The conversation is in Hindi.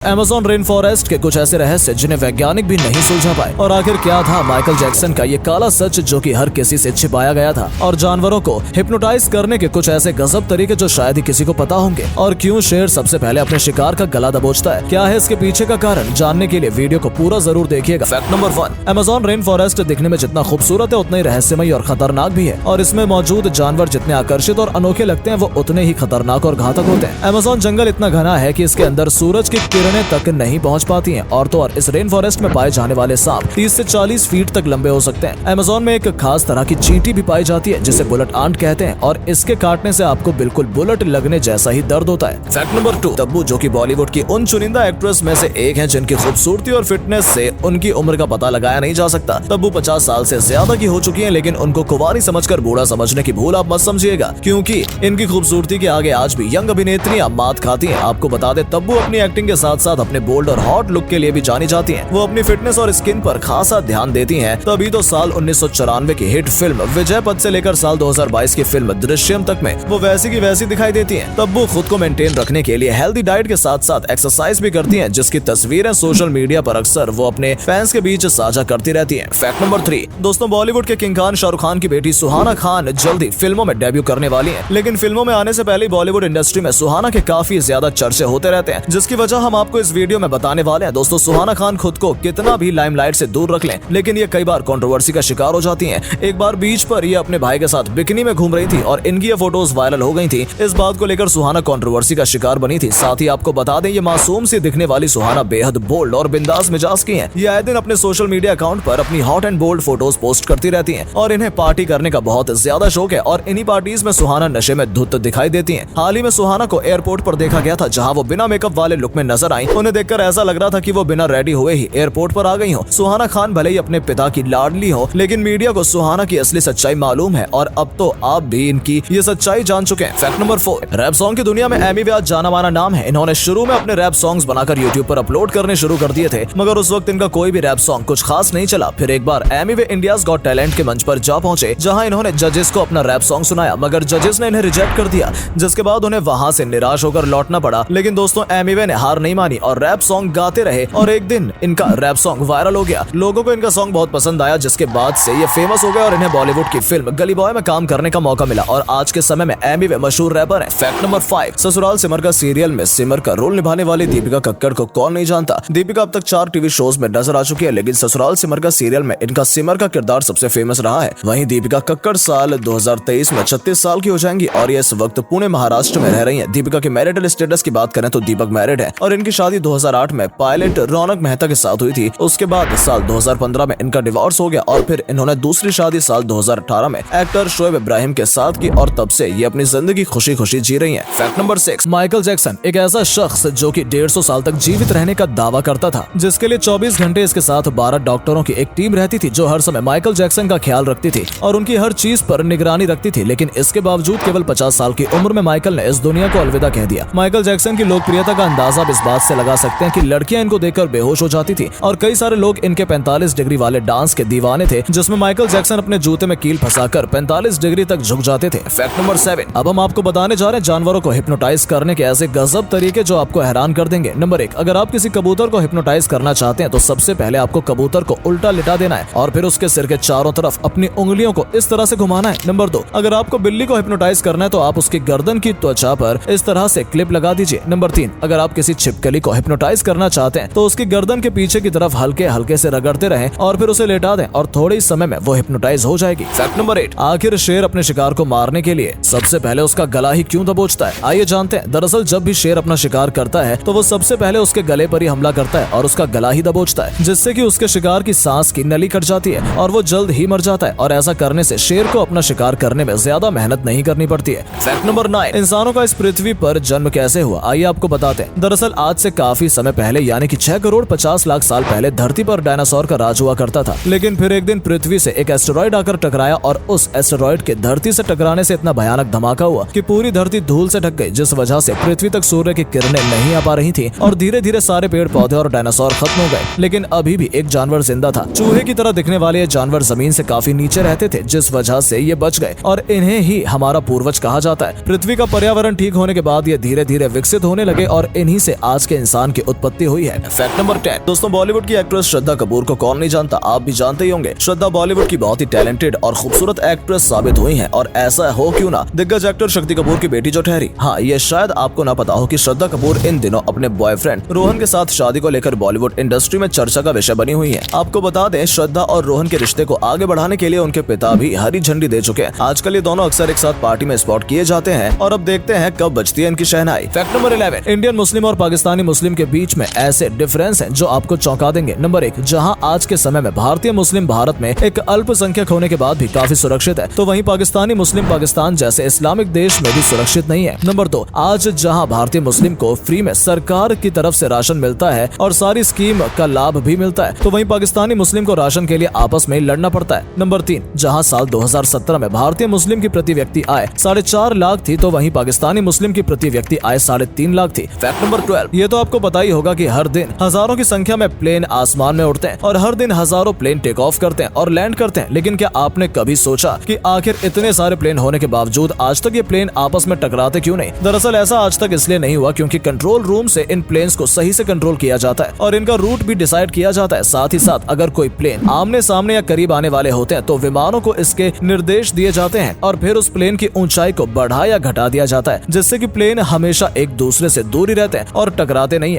अमेज़न रेन फॉरेस्ट के कुछ ऐसे रहस्य जिन्हें वैज्ञानिक भी नहीं सुलझा पाए। और आखिर क्या था माइकल जैक्सन का ये काला सच जो कि हर किसी से छिपाया गया था। और जानवरों को हिप्नोटाइज करने के कुछ ऐसे गजब तरीके जो शायद ही किसी को पता होंगे। और क्यों शेर सबसे पहले अपने शिकार का गला दबोचता है, क्या है इसके पीछे का कारण, जानने के लिए वीडियो को पूरा जरूर देखिएगा। Fact number 1, Amazon rain forest दिखने में जितना खूबसूरत है उतना ही रहस्यमयी और खतरनाक भी है। और इसमें मौजूद जानवर जितने आकर्षित और अनोखे लगते हैं वो उतने ही खतरनाक और घातक होते हैं। अमेज़न जंगल इतना घना है कि इसके अंदर सूरज की किरणें तक नहीं पहुंच पाती हैं। और तो और इस रेन फॉरेस्ट में पाए जाने वाले सांप 30 से 40 फीट तक लंबे हो सकते हैं। अमेज़न में एक खास तरह की चींटी भी पाई जाती है जिसे बुलेट आंट कहते हैं और इसके काटने से आपको बिल्कुल बुलेट लगने जैसा ही दर्द होता है। फैक्ट नंबर 2, तब्बू जो कि बॉलीवुड की उन चुनिंदा एक्ट्रेस में से एक हैं जिनकी खूबसूरती और फिटनेस से उनकी उम्र का पता लगाया नहीं जा सकता। तब्बू 50 साल से ज्यादा की हो चुकी है, लेकिन उनको कुंवारी समझकर बूढ़ा समझने की भूल आप मत समझिएगा, क्योंकि इनकी खूबसूरती के आगे आज भी यंग अभिनेत्रियां मात खाती हैं। आपको बता दें, तब्बू अपनी एक्टिंग के साथ साथ अपने बोल्ड और हॉट लुक के लिए भी जानी जाती हैं। वो अपनी फिटनेस और स्किन पर खासा ध्यान देती हैं। तभी तो साल 1994 की हिट फिल्म विजय पथ से लेकर साल 2022 की फिल्म दृश्यम तक में वो वैसी की वैसी दिखाई देती हैं। तब्बू खुद को मेंटेन रखने के लिए हेल्दी डाइट के साथ साथ एक्सरसाइज भी करती हैं, जिसकी तस्वीरें सोशल मीडिया पर अक्सर वो अपने फैंस के बीच साझा करती रहती हैं। फैक्ट नंबर 3, दोस्तों बॉलीवुड के किंग खान शाहरुख खान की बेटी सुहाना खान जल्दी फिल्मों में डेब्यू करने वाली हैं। लेकिन फिल्मों में आने से पहले बॉलीवुड इंडस्ट्री में सुहाना के काफी ज्यादा चर्चे होते रहते हैं, जिसकी वजह हम आपको इस वीडियो में बताने वाले हैं। दोस्तों सुहाना खान खुद को कितना भी लाइमलाइट से दूर रख लें, लेकिन ये कई बार कंट्रोवर्सी का शिकार हो जाती हैं। एक बार बीच पर ये अपने भाई के साथ बिकिनी में घूम रही थी और इनकी ये फोटोज वायरल हो गई थी। इस बात को लेकर सुहाना कंट्रोवर्सी का शिकार बनी थी। साथ ही आपको बता दें, ये मासूम सी दिखने वाली सुहाना बेहद बोल्ड और बिंदास मिजाज की हैं। ये आए दिन अपने सोशल मीडिया अकाउंट पर अपनी hot and bold photos post करती रहती हैं और इन्हें पार्टी करने का बहुत ज्यादा शौक है। और इन्हीं पार्टीज में सुहाना नशे में धुत दिखाई देती हैं। हाल ही में सुहाना को एयरपोर्ट पर देखा गया था, जहाँ वो बिना मेकअप वाले लुक में नजर आई। उन्हें देखकर ऐसा लग रहा था कि वो बिना रेडी हुए ही एयरपोर्ट पर आ गई हो। सुहाना खान भले ही अपने पिता की लाडली हो, लेकिन मीडिया को सुहाना की असली सच्चाई मालूम है और अब तो आप भी इनकी ये सच्चाई जान चुके हैं। फैक्ट नंबर 4, रैप सॉन्ग की दुनिया में एमी वे आज जाना माना नाम है। इन्होंने शुरू में अपने रैप सॉन्ग्स बनाकर यूट्यूब पर अपलोड करने शुरू कर दिए थे, मगर उस वक्त इनका कोई भी रैप सॉन्ग कुछ खास नहीं चला। फिर एक बार एमी वे इंडियाज गॉट टैलेंट के मंच पर जा पहुंचे, जहां इन्होंने जजेस को अपना रैप सॉन्ग सुनाया, मगर जजेस ने इन्हें रिजेक्ट कर दिया, जिसके बाद उन्हें वहां से निराश होकर लौटना पड़ा। लेकिन दोस्तों एमी वे ने हार नहीं मानी और रैप सॉन्ग गाते रहे और एक दिन इनका रैप सॉन्ग वायरल हो गया। लोगों को इनका सॉन्ग बहुत पसंद आया, जिसके बाद से ये फेमस हो गए और इन्हें बॉलीवुड की फिल्म गली बॉय में काम करने का मौका मिला और आज के समय में एमी वे मशहूर रैपर हैं। फैक्ट नंबर 5, ससुराल सिमर का सीरियल में सिमर का रोल निभाने वाली दीपिका कक्कड़ को कौन नहीं जानता। दीपिका अब तक 4 टीवी शोज में नजर आ चुकी है, लेकिन ससुराल सिमर का सीरियल में इनका सिमर का किरदार सबसे फेमस रहा है। वहीं दीपिका कक्कड़ साल 2023 में 36 साल की हो जाएंगी और ये इस वक्त पुणे महाराष्ट्र में रह रही है। दीपिका के मैरिटल स्टेटस की बात करें तो दीपक मैरिड है और इनकी शादी 2008 में पायलट रौनक मेहता के साथ हुई थी। उसके बाद साल 2015 में इनका डिवोर्स हो गया और फिर इन्होंने दूसरी शादी साल 2018 में एक्टर शोएब इब्राहिम के साथ की और तब से ये अपनी जिंदगी खुशी खुशी जी रही हैं। फैक्ट नंबर 6, माइकल जैक्सन एक ऐसा शख्स जो कि 150 साल तक जीवित रहने का दावा करता था, जिसके लिए 24 घंटे इसके साथ 12 डॉक्टरों की एक टीम रहती थी जो हर समय माइकल जैक्सन का ख्याल रखती थी और उनकी हर चीज पर निगरानी रखती थी। लेकिन इसके बावजूद केवल 50 साल की उम्र में माइकल ने इस दुनिया को अलविदा कह दिया। माइकल जैक्सन की लोकप्रियता का अंदाजा इस बात से लगा सकते हैं कि लड़कियां इनको देखकर बेहोश हो जाती थी और कई सारे लोग इनके 45 डिग्री वाले डांस के दीवाने थे, जिसमें माइकल जैक्सन अपने जूते में कील फंसाकर 45 डिग्री तक झुक जाते थे। फैक्ट नंबर 7, अब हम आपको बताने जा रहे हैं जानवरों को हिप्नोटाइज करने के ऐसे गजब तरीके जो आपको हैरान कर देंगे। नंबर 1, अगर आप किसी कबूतर को हिप्नोटाइज करना चाहते हैं तो सबसे पहले आपको कबूतर को उल्टा लिटा देना है और फिर उसके सिर के चारों तरफ अपनी उंगलियों को इस तरह से घुमाना है। नंबर 2, अगर आपको बिल्ली को हिप्नोटाइज करना है तो आप उसकी गर्दन की त्वचा पर इस तरह से क्लिप लगा दीजिए। नंबर 3, अगर आप किसी छिपकली को हिप्नोटाइज करना चाहते हैं तो उसकी गर्दन के पीछे की तरफ हल्के हल्के से रगड़ते रहें और फिर उसे लेटा दें और थोड़े ही समय में वो हिप्नोटाइज हो जाएगी। फैक्ट नंबर 8, आखिर शेर अपने शिकार को मारने के लिए सबसे पहले उसका गला ही क्यों दबोचता है? आइए जानते हैं। दरअसल जब भी शेर अपना शिकार करता है तो वो सबसे पहले उसके गले पर ही हमला करता है और उसका गला ही दबोचता है, जिससे कि उसके शिकार की सांस की नली कट जाती है और वो जल्द ही मर जाता है। और ऐसा करने से शेर को अपना शिकार करने में ज्यादा मेहनत नहीं करनी पड़ती है। फैक्ट नंबर 9, इंसानों का इस पृथ्वी पर जन्म कैसे हुआ? आइए आपको बताते हैं। दरअसल आज से काफी समय पहले यानी कि 6 करोड़ 50 लाख साल पहले धरती पर डायनासोर का राज हुआ करता था, लेकिन फिर एक दिन पृथ्वी से एक एस्टेरॉइड आकर टकराया और उस एस्टेरॉइड के धरती से टकराने से इतना भयानक धमाका हुआ कि पूरी धरती धूल से ढक गई, जिस वजह से पृथ्वी तक सूर्य की किरणें नहीं आ पा रही थी और धीरे धीरे सारे पेड़ पौधे और डायनासोर खत्म हो गए। लेकिन अभी भी एक जानवर जिंदा था। चूहे की तरह दिखने वाले ये जानवर जमीन से काफी नीचे रहते थे, जिस वजह से ये बच गए और इन्हें ही हमारा पूर्वज कहा जाता है। पृथ्वी का पर्यावरण ठीक होने के बाद ये धीरे धीरे विकसित होने लगे और इन्हीं से आज के इंसान की उत्पत्ति हुई है। फैक्ट नंबर 10 दोस्तों, बॉलीवुड की एक्ट्रेस श्रद्धा कपूर को कौन नहीं जानता, आप भी जानते ही होंगे। श्रद्धा बॉलीवुड की बहुत ही टैलेंटेड और खूबसूरत एक्ट्रेस साबित हुई है, और ऐसा हो क्यों ना, दिग्गज एक्टर शक्ति कपूर की बेटी जो ठहरी। हाँ, ये शायद आपको ना पता हो कि श्रद्धा कपूर इन दिनों अपने बॉयफ्रेंड रोहन के साथ शादी को लेकर बॉलीवुड इंडस्ट्री में चर्चा का विषय बनी हुई है। आपको बता दें, श्रद्धा और रोहन के रिश्ते को आगे बढ़ाने के लिए उनके पिता भी हरी झंडी दे चुके हैं। आजकल ये दोनों अक्सर एक साथ पार्टी में स्पॉट किए जाते हैं, और अब देखते हैं कब बजती है इनकी शहनाई। फैक्ट नंबर 11 इंडियन मुस्लिम और पाकिस्तानी मुस्लिम के बीच में ऐसे डिफरेंस हैं जो आपको चौंका देंगे। नंबर 1, जहां आज के समय में भारतीय मुस्लिम भारत में एक अल्पसंख्यक होने के बाद भी काफी सुरक्षित है, तो वहीं पाकिस्तानी मुस्लिम पाकिस्तान जैसे इस्लामिक देश में भी सुरक्षित नहीं है। नंबर 2, आज जहां भारतीय मुस्लिम को फ्री में सरकार की तरफ से राशन मिलता है और सारी स्कीम का लाभ भी मिलता है, तो वहीं पाकिस्तानी मुस्लिम को राशन के लिए आपस में लड़ना पड़ता है। नंबर 3, जहां साल 2017 में भारतीय मुस्लिम की प्रति व्यक्ति आय 4.5 लाख थी, तो वहीं पाकिस्तानी मुस्लिम की प्रति व्यक्ति आय 3.5 लाख थी। फैक्ट नंबर 12 ये तो आपको पता ही होगा कि हर दिन हजारों की संख्या में प्लेन आसमान में उड़ते हैं, और हर दिन हजारों प्लेन टेक ऑफ करते हैं और लैंड करते हैं। लेकिन क्या आपने कभी सोचा कि आखिर इतने सारे प्लेन होने के बावजूद आज तक ये प्लेन आपस में टकराते क्यों नहीं? दरअसल ऐसा आज तक इसलिए नहीं हुआ क्योंकि कंट्रोल रूम से इन प्लेन्स को सही से कंट्रोल किया जाता है और इनका रूट भी डिसाइड किया जाता है। साथ ही साथ अगर कोई प्लेन आमने सामने या करीब आने वाले होते हैं तो विमानों को इसके निर्देश दिए जाते हैं और फिर उस प्लेन की ऊंचाई को बढ़ा या घटा दिया जाता है, जिससे कि प्लेन हमेशा एक दूसरे से दूर ही रहते हैं और टकराते नहीं है।